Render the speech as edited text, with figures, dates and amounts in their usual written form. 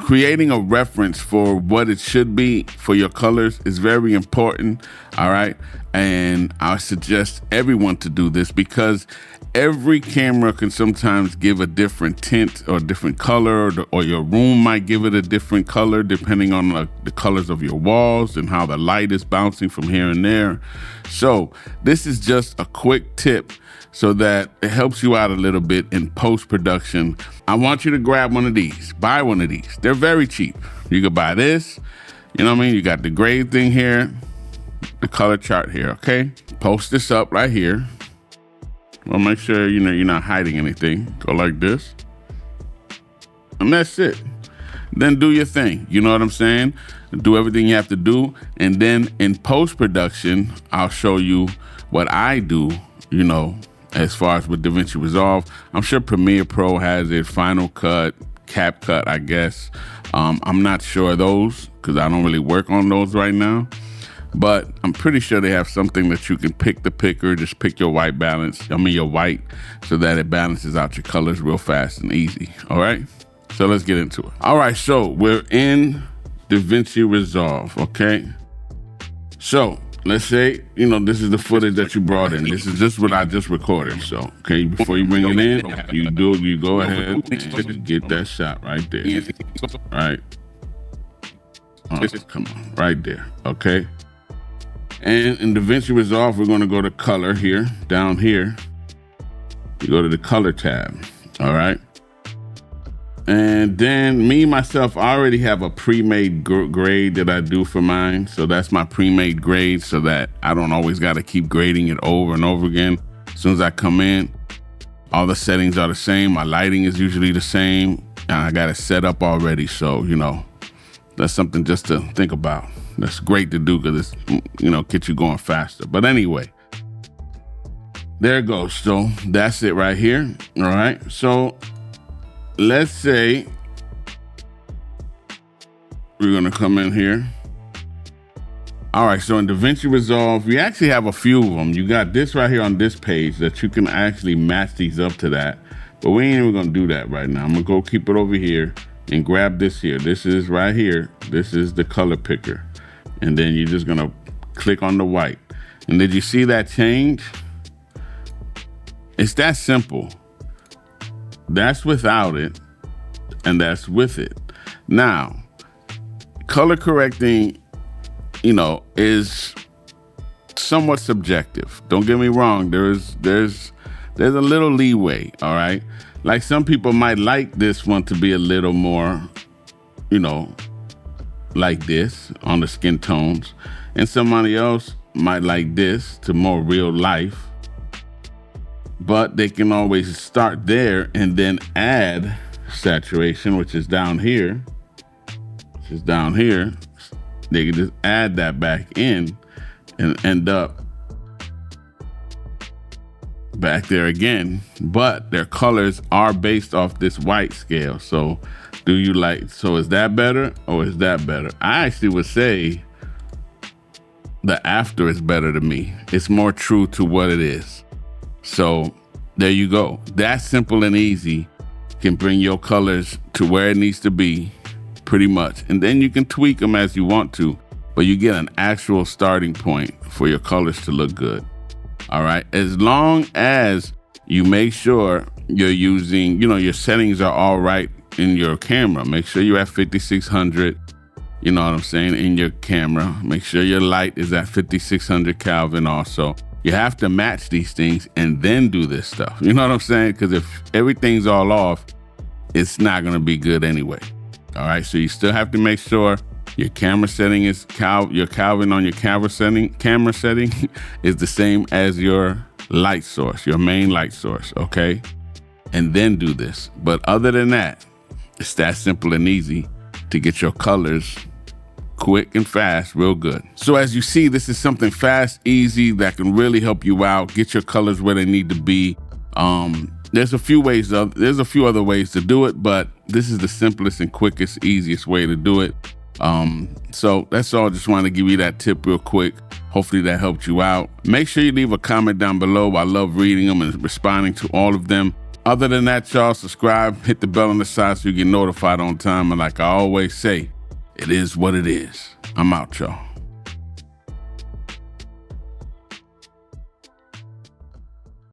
creating a reference for what it should be for your colors is very important, all right? And I suggest everyone to do this because every camera can sometimes give a different tint or different color, or your room might give it a different color depending on the colors of your walls and how the light is bouncing from here and there. So this is just a quick tip so that it helps you out a little bit in post-production. I want you to grab one of these, buy one of these. They're very cheap. You could buy this, you know what I mean? You got the grade thing here, the color chart here, okay? Post this up right here. Well, make sure, you know, you're not hiding anything. Go like this. And that's it. Then do your thing. You know what I'm saying? Do everything you have to do. And then in post-production, I'll show you what I do, you know, as far as with Davinci Resolve. I'm sure Premiere Pro has it, Final Cut, CapCut, I guess. I'm not sure of those because I don't really work on those right now. But I'm pretty sure they have something that you can pick the picker, just pick your white balance, your white, so that it balances out your colors real fast and easy, all right? So let's get into it. All right, so we're in Davinci Resolve, okay? So let's say, you know, this is the footage that you brought in. This is just what I just recorded, so, okay? Before you bring it in, you go ahead and get that shot right there, right? Oh, come on, right there, okay? And in Davinci Resolve, we're gonna go to color here, down here. You go to the color tab, all right? And then myself, I already have a pre-made grade that I do for mine. So that's my pre-made grade so that I don't always gotta keep grading it over and over again. As soon as I come in, all the settings are the same. My lighting is usually the same. And I got it set up already. So, you know, that's something just to think about. That's great to do because it's, you know, gets you going faster. But anyway, there it goes. So that's it right here. All right. So let's say we're going to come in here. All right. So in Davinci Resolve, we actually have a few of them. You got this right here on this page that you can actually match these up to that. But we ain't even going to do that right now. I'm going to go keep it over here and grab this here. This is right here. This is the color picker. And then you're just gonna click on the white. And did you see that change? It's that simple. That's without it, and that's with it. Now, color correcting, you know, is somewhat subjective. Don't get me wrong, there's a little leeway, all right? Like some people might like this one to be a little more, you know, like this on the skin tones, and somebody else might like this to more real life. But they can always start there and then add saturation, which is down here. They can just add that back in and end up back there again. But their colors are based off this white scale. So is that better or is that better? I actually would say the after is better to me. It's more true to what it is. So there you go. That simple and easy can bring your colors to where it needs to be pretty much. And then you can tweak them as you want to, but you get an actual starting point for your colors to look good. All right. As long as you make sure you're using, you know, your settings are all right in your camera. Make sure you're at 5600, you know what I'm saying, in your camera. Make sure your light is at 5600 Kelvin also. You have to match these things and then do this stuff. You know what I'm saying? Because if everything's all off, it's not going to be good anyway. All right. So you still have to make sure your camera setting is your Kelvin on your camera setting is the same as your light source, your main light source. Okay. And then do this. But other than that, it's that simple and easy to get your colors quick and fast, real good. So as you see, this is something fast, easy, that can really help you out, get your colors where they need to be. There's a few other ways to do it, but this is the simplest and quickest, easiest way to do it. So that's all. Just wanted to give you that tip real quick. Hopefully that helped you out. Make sure you leave a comment down below. I love reading them and responding to all of them. Other than that, y'all, subscribe, hit the bell on the side so you get notified on time. And like I always say, it is what it is. I'm out, y'all.